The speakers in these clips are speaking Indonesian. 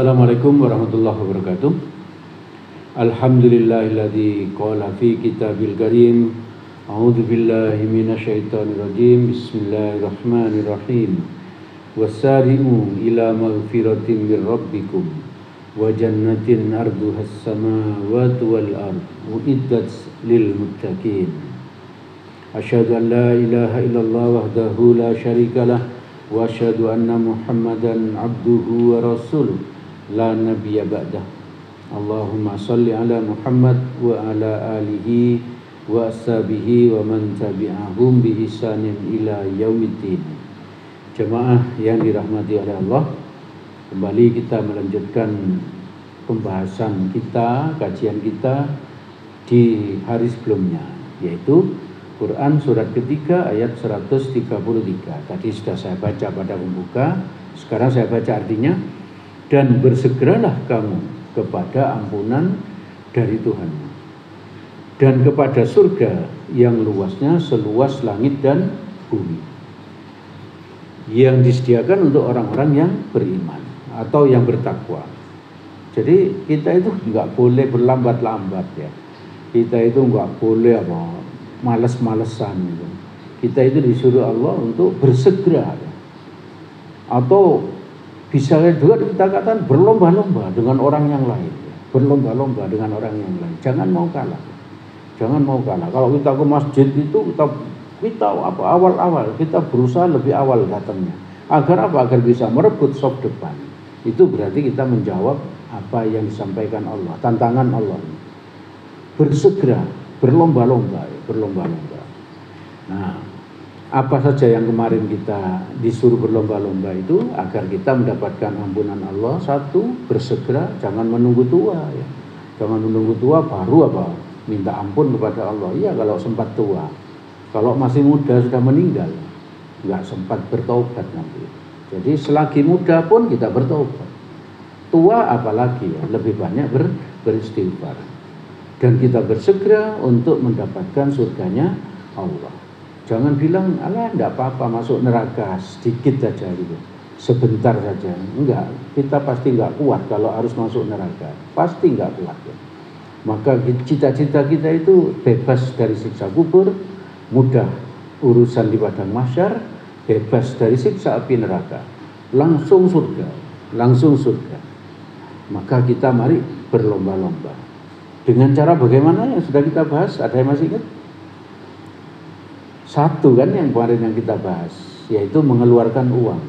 Assalamualaikum warahmatullahi wabarakatuh. Alhamdulillahilladzi qala fi kitabil karim. A'udzu billahi minasyaitonir rajim. Bismillahirrahmanirrahim. Wasari'u ila maghfiratin mir rabbikum wa jannatin arduhas samawati wal ard uiddat lil muttaqin. Asyhadu an la ilaha illallah wahdahu la syarikalah wa asyhadu anna Muhammadan abduhu wa rasuluh la nabiyya ba'dah. Allahumma salli ala Muhammad wa ala alihi wa ashabihi wa man tabi'ahum bi ihsanin ila yaumiddin. Jemaah yang dirahmati oleh Allah, kembali kita melanjutkan pembahasan kita, kajian kita di hari sebelumnya, yaitu Quran surat ketiga ayat 133. Tadi sudah saya baca pada pembuka, sekarang saya baca artinya. Dan bersegeralah kamu kepada ampunan dari Tuhanmu dan kepada surga yang luasnya seluas langit dan bumi, yang disediakan untuk orang-orang yang beriman atau yang bertakwa. Jadi kita itu nggak boleh berlambat-lambat ya. Kita itu nggak boleh males-malesan gitu. Kita itu disuruh Allah untuk bersegera ya. Atau bisa juga kita katakan berlomba-lomba dengan orang yang lain ya. Berlomba-lomba dengan orang yang lain. Jangan mau kalah. Jangan mau kalah. Kalau kita ke masjid itu kita awal-awal kita berusaha lebih awal datangnya. Agar apa? Agar bisa merebut saf depan. Itu berarti kita menjawab apa yang disampaikan Allah, tantangan Allah. Bersegera, berlomba-lomba. Nah, apa saja yang kemarin kita disuruh berlomba-lomba itu agar kita mendapatkan ampunan Allah. Satu, bersegera, jangan menunggu tua ya. Jangan menunggu tua baru minta ampun kepada Allah. Iya, kalau sempat tua. Kalau masih muda sudah meninggal, nggak sempat bertaubat nanti. Jadi selagi muda pun kita bertaubat. Tua apalagi ya, lebih banyak beristighfar. Dan kita bersegera untuk mendapatkan surganya Allah. Jangan bilang, alah enggak apa-apa masuk neraka sedikit saja gitu. Sebentar saja. Enggak, kita pasti enggak kuat kalau harus masuk neraka. Pasti enggak kuat ya. Maka cita-cita kita itu bebas dari siksa kubur, mudah urusan di padang mahsyar, bebas dari siksa api neraka. Langsung surga. Maka kita mari berlomba-lomba. Dengan cara bagaimana yang sudah kita bahas, ada yang masih ingat? Satu kan yang kemarin yang kita bahas, yaitu mengeluarkan uang,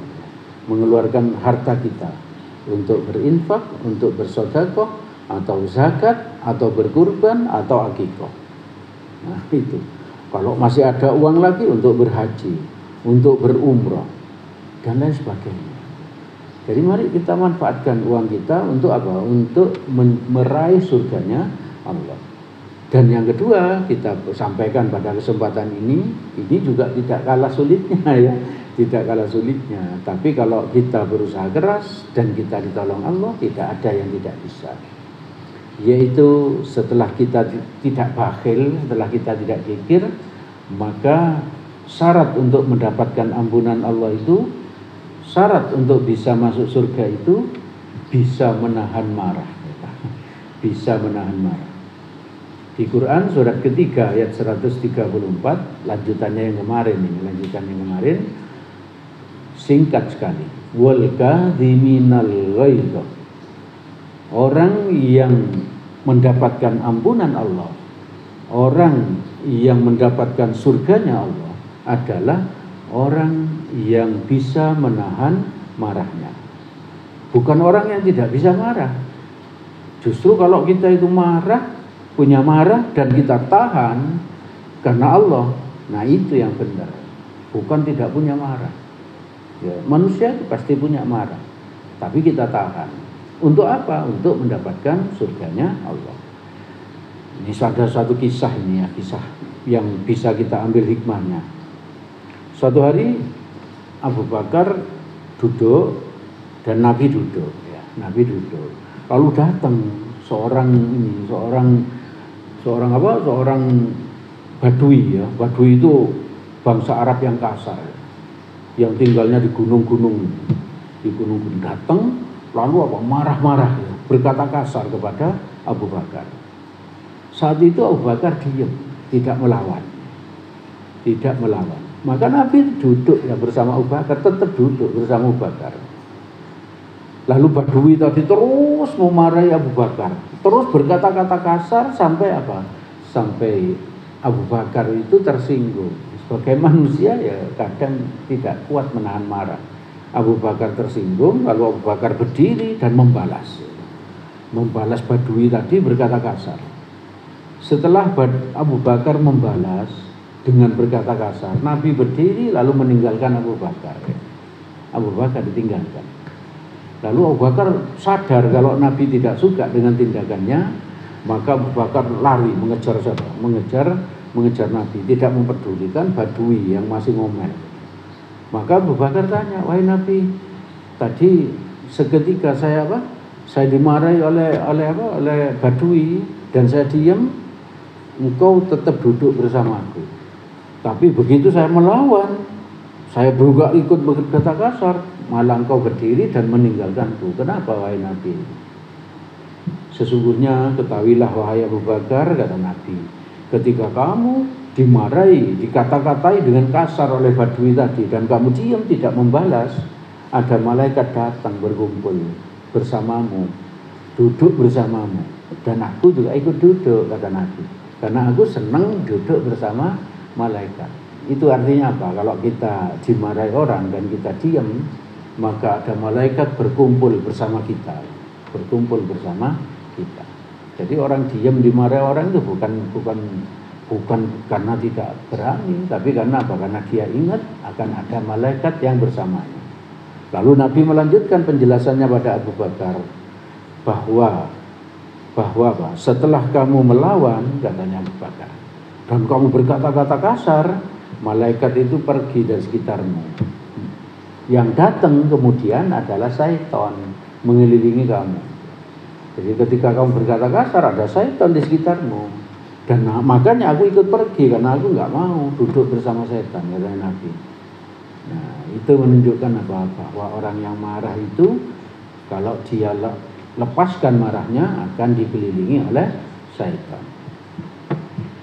mengeluarkan harta kita untuk berinfak, untuk bersedekah, atau zakat, atau berkurban, atau akikah. Nah itu, kalau masih ada uang lagi untuk berhaji, untuk berumrah, dan lain sebagainya. Jadi mari kita manfaatkan uang kita untuk apa? Untuk meraih surganya Allah. Dan yang kedua kita sampaikan pada kesempatan ini juga tidak kalah sulitnya ya, tidak kalah sulitnya. Tapi kalau kita berusaha keras dan kita ditolong Allah, tidak ada yang tidak bisa. Yaitu setelah kita tidak bakhil, setelah kita tidak kikir, maka syarat untuk mendapatkan ampunan Allah itu, syarat untuk bisa masuk surga itu bisa menahan marah. Bisa menahan marah. Di Quran surat ketiga ayat 134, lanjutannya yang kemarin, singkat sekali. Wal kadhiminal ghaidh. Orang yang mendapatkan ampunan Allah, orang yang mendapatkan surganya Allah adalah orang yang bisa menahan marahnya. Bukan orang yang tidak bisa marah. Justru kalau kita itu punya marah dan kita tahan karena Allah, nah itu yang benar. Bukan tidak punya marah ya, manusia pasti punya marah, tapi kita tahan. Untuk apa? Untuk mendapatkan surganya Allah. Ini ada satu kisah ini ya, kisah yang bisa kita ambil hikmahnya. Suatu hari Abu Bakar duduk dan Nabi duduk ya. Nabi duduk, lalu datang seorang Badui ya. Badui itu bangsa Arab yang kasar, yang tinggalnya di gunung-gunung. Datang lalu apa? Marah-marah, ya, berkata kasar kepada Abu Bakar. Saat itu Abu Bakar diam, tidak melawan. Maka Nabi duduk ya bersama Abu Bakar, tetap duduk bersama Abu Bakar. Lalu Badui tadi terus memarahi Abu Bakar, terus berkata-kata kasar sampai apa? Sampai Abu Bakar itu tersinggung. Sebagai manusia ya kadang tidak kuat menahan marah. Abu Bakar tersinggung, lalu Abu Bakar berdiri dan membalas Badui tadi berkata kasar. Setelah Abu Bakar membalas dengan berkata kasar, Nabi berdiri lalu meninggalkan Abu Bakar. Abu Bakar ditinggalkan. Lalu Abu Bakar sadar kalau Nabi tidak suka dengan tindakannya, maka Abu Bakar lari mengejar Nabi, tidak mempedulikan Badui yang masih ngomel. Maka Abu Bakar tanya, wahai Nabi, tadi seketika saya dimarahi oleh Badui dan saya diam, engkau tetap duduk bersama aku. Tapi begitu saya melawan, saya juga ikut berkata kasar, malah engkau berdiri dan meninggalkanku. Kenapa wahai Nabi? Sesungguhnya ketahuilah wahai Abu Bakar, kata Nabi, ketika kamu dimarahi, dikata-katai dengan kasar oleh Badui tadi dan kamu diam tidak membalas, ada malaikat datang berkumpul bersamamu, duduk bersamamu, dan aku juga ikut duduk, kata Nabi, karena aku senang duduk bersama malaikat. Itu artinya apa? Kalau kita dimarahi orang dan kita diam, maka ada malaikat berkumpul bersama kita. Jadi orang diam dimarahi orang itu bukan karena tidak berani, tapi karena apa? Karena dia ingat akan ada malaikat yang bersamanya. Lalu Nabi melanjutkan penjelasannya pada Abu Bakar bahwa apa? Setelah kamu melawan, katanya Abu Bakar, dan kamu berkata-kata kasar, malaikat itu pergi dari sekitarmu. Yang datang kemudian adalah syaitan mengelilingi kamu. Jadi ketika kamu berkata kasar, ada syaitan di sekitarmu. Dan makanya aku ikut pergi karena aku nggak mau duduk bersama setan, kata Nabi. Nah, itu menunjukkan bahwa orang yang marah itu kalau dia lepaskan marahnya akan dikelilingi oleh setan.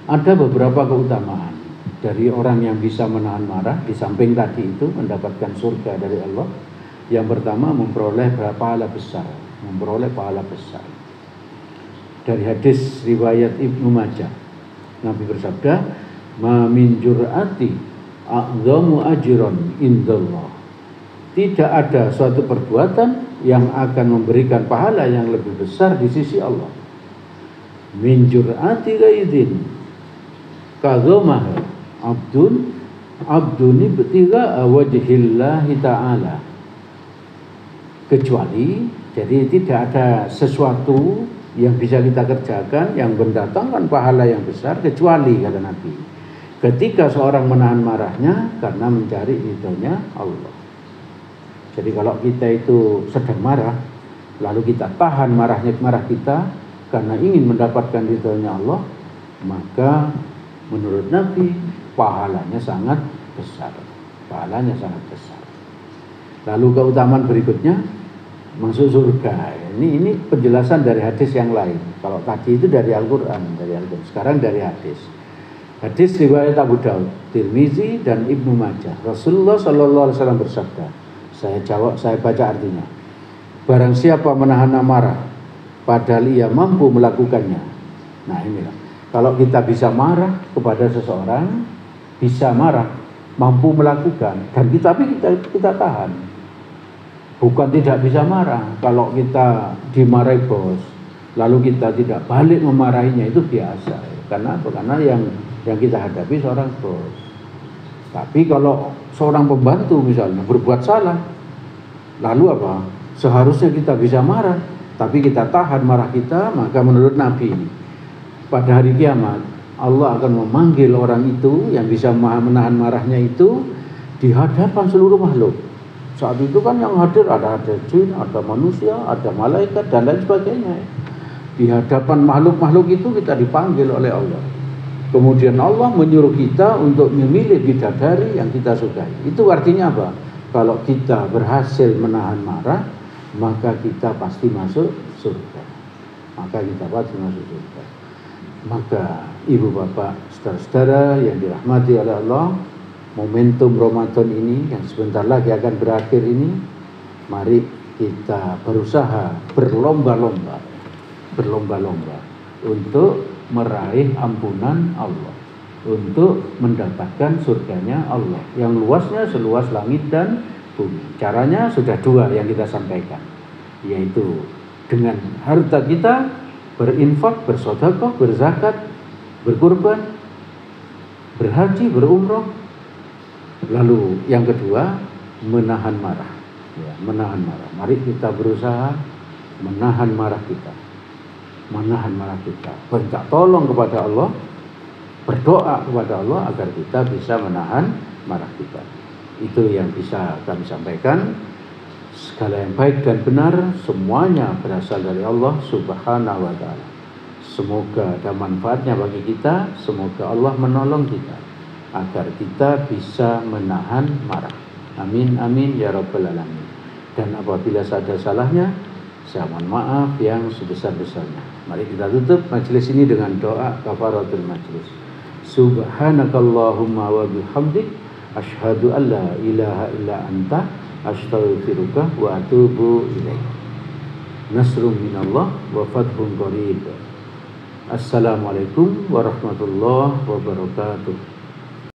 Ada beberapa keutamaan dari orang yang bisa menahan marah, di samping tadi itu mendapatkan surga dari Allah. Yang pertama memperoleh pahala besar. Dari hadis riwayat Ibnu Majah, Nabi bersabda, "Ma min jur'ati a'dhamu ajran indallah." Tidak ada suatu perbuatan yang akan memberikan pahala yang lebih besar di sisi Allah. Min jur'ati ghaidin kadhamaha abdun ibtigha wajhillahi ta'ala. Kecuali, jadi tidak ada sesuatu yang bisa kita kerjakan yang mendatangkan pahala yang besar kecuali, kata Nabi, ketika seorang menahan marahnya karena mencari ridhonya Allah. Jadi kalau kita itu sedang marah lalu kita tahan marah kita karena ingin mendapatkan ridhonya Allah, maka menurut Nabi pahalanya sangat besar. Lalu keutamaan berikutnya masuk surga. Ini penjelasan dari hadis yang lain. Kalau tadi itu dari Al-Quran, sekarang dari hadis. Hadis riwayat Abu Daud, Tirmizi dan Ibnu Majah. Rasulullah Shallallahu Alaihi Wasallam bersabda. Saya baca artinya. Barang siapa menahan amarah, padahal ia mampu melakukannya. Nah inilah. Kalau kita bisa marah kepada seseorang, mampu melakukan, dan kita tahan. Bukan tidak bisa marah. Kalau kita dimarahi bos, lalu kita tidak balik memarahinya, itu biasa. Karena apa? Karena yang kita hadapi seorang bos. Tapi kalau seorang pembantu misalnya berbuat salah, lalu apa? Seharusnya kita bisa marah, tapi kita tahan marah kita, maka menurut Nabi, pada hari kiamat Allah akan memanggil orang itu yang bisa menahan marahnya itu di hadapan seluruh makhluk. Saat itu kan yang hadir ada jin, ada manusia, ada malaikat dan lain sebagainya. Di hadapan makhluk-makhluk itu kita dipanggil oleh Allah. Kemudian Allah menyuruh kita untuk memilih bidadari yang kita sukai. Itu artinya apa? Kalau kita berhasil menahan marah, maka kita pasti masuk surga. Maka kita pasti masuk surga. Maka ibu bapak, saudara-saudara yang dirahmati oleh Allah, momentum Ramadan ini yang sebentar lagi akan berakhir ini, mari kita berusaha berlomba-lomba untuk meraih ampunan Allah, untuk mendapatkan surganya Allah yang luasnya seluas langit dan bumi. Caranya sudah dua yang kita sampaikan, yaitu dengan harta kita berinfak, bersedekah, berzakat, berkurban, berhaji, berumroh. Lalu yang kedua, menahan marah. Ya, menahan marah. Mari kita berusaha menahan marah kita. Menahan marah kita. Minta tolong kepada Allah, berdoa kepada Allah agar kita bisa menahan marah kita. Itu yang bisa kami sampaikan. Segala yang baik dan benar semuanya berasal dari Allah Subhanahu wa ta'ala. Semoga ada manfaatnya bagi kita. Semoga Allah menolong kita agar kita bisa menahan marah. Amin amin ya rabbal alamin. Dan apabila ada salahnya, saya mohon maaf yang sebesar-besarnya. Mari kita tutup majelis ini dengan doa kafaratul majelis. Subhanakallahumma wa bihamdik asyhadu an la ilaha illa anta astaghfiruka wa atubu ilaik. Nasrun minallah wa fathun qarib. Assalamualaikum warahmatullahi wabarakatuh.